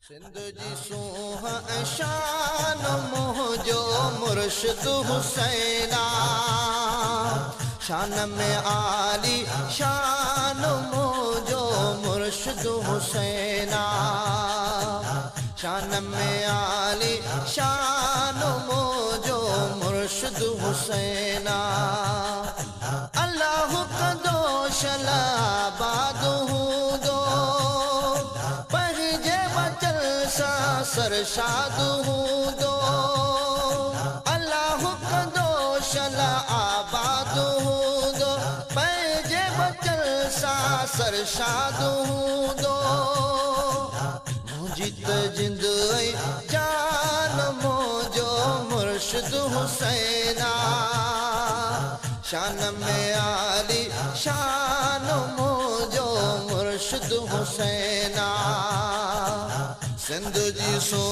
सिंध जी सूह शान मुझो मुर्शिद हुसैना, शान में आली शान मुझो मुर्शिद हुसैना, शान में आली शान मुझो मुर्शिद हुसैना। अल्लाह कदो शलाबाद दो पहजे बचल सा सरशाद दो, अल्लाह कदो शला आबाद दो पहजे बचल सा सरशाद दो। मुजित जिंद जान मोजो मुर्शिद हुसैना, शान में आली शान मोजो मुर्शिद हुसैना। सिंध जी सो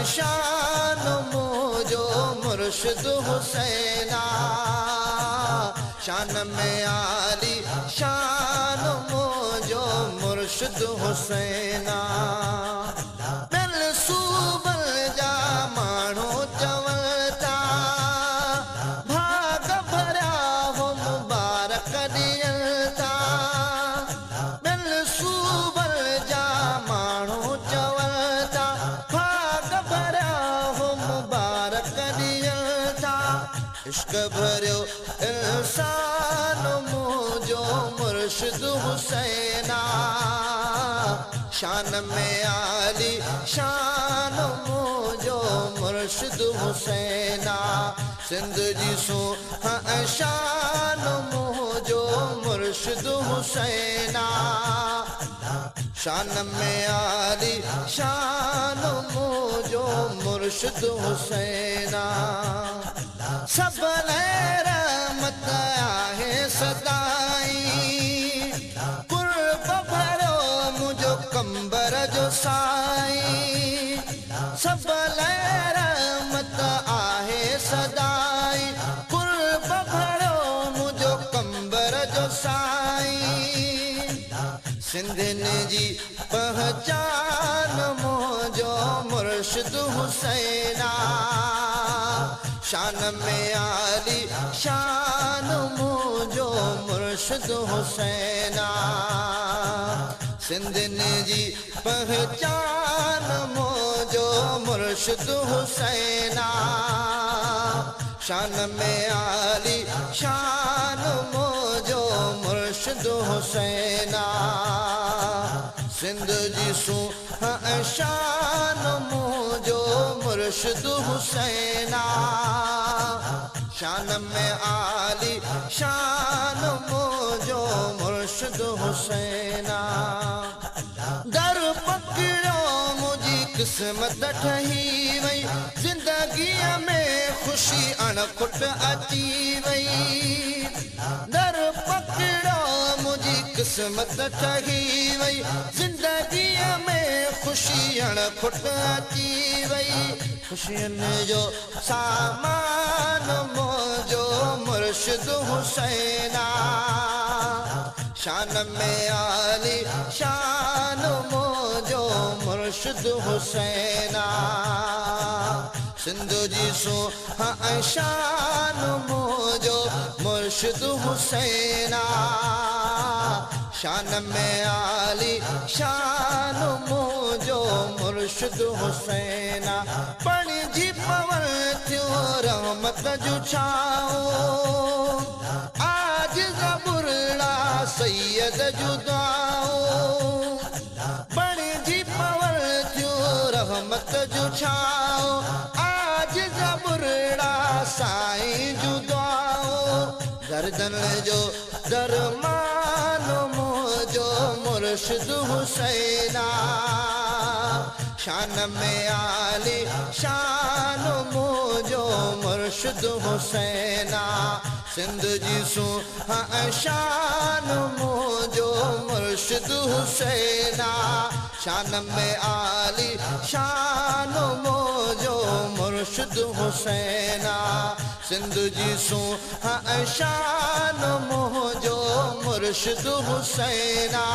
शान मोजो मुर्शिद हुसैना, शान में आली शान मोजो मुर्शिद हुसैना। दिल सूबल जा माण्हू चवता भाग भरिया हो मुबारक ॾियनि था, दिल सूबल जा माण्हू चवता भाग भरिया हो मुबारक ॾियनि था। इश्क भरियो इंसान मुझो मुर्शिद हुसैना, शान में आली शान मुझो मुर्शिद हुसैना। सिंध जी सो शान मुझो मुर्शिद हुसैना, शान में आली शान मुझो मुर्शिद हुसैना। सब रहमत आहे सदाई कुर्ब भरो मुझो कंबर जो साई, सब रहमत आहे सदाई कुर्ब भरो मुझो कंबर जो साई। सिंधिन जी पहचान मुझो मुर्शिद हुसैना, शान में आली शान मुझो मुर्शिद हुसैना। सिंधिन जी पहचान मुझो मुर्शिद हुसैना, शान में आली शान मुझो मुर्शिद हुसैना। सिंध जी सो शान मुझो मुर्शिद हुसैना, शान में आली शान मुझो मुर्शिद हुसैना। दर पकड़ो मुझी किस्मत ठही वई, जिंदगीअ में खुशी अणखुट अची वई। दर पकड़ो मुझी किस्मत ठही वई, जिंदगीअ में खुशी अणखुट अची वई। खुशियनि जो सामान मुझो मुर्शिद हुसैना, शान में आली शान मुझो मुर्शिद हुसैना। सिंध जी सो शान मुझो मुर्शिद हुसैना, शान में आली शान मुझो मुर्शिद हुसैना। पानी जी पवन थियो रहमत जो छाओ, आज ज़बुरड़ा सैयद जो दुआओ। पानी जी पवन थियो रहमत जो छाओ, आज ज़बुरड़ा साईं जो दुआओ। गर्दन जो दरमान मुझो मुर्शिद हुसैना, शान में आली शान मुझो मुर्शिद हुसैना। सिंध जी सो शान मुझो मुर्शिद हुसैना, शान में आली शान मुझो मुर्शिद हुसैना। सिंध जी सो शान मुझो मुर्शिद हुसैना,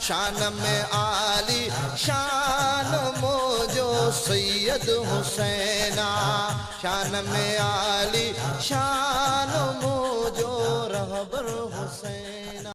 शान में आली शान मोजो सैयद हुसैना शान में आली शान मोजो रहबर हुसैन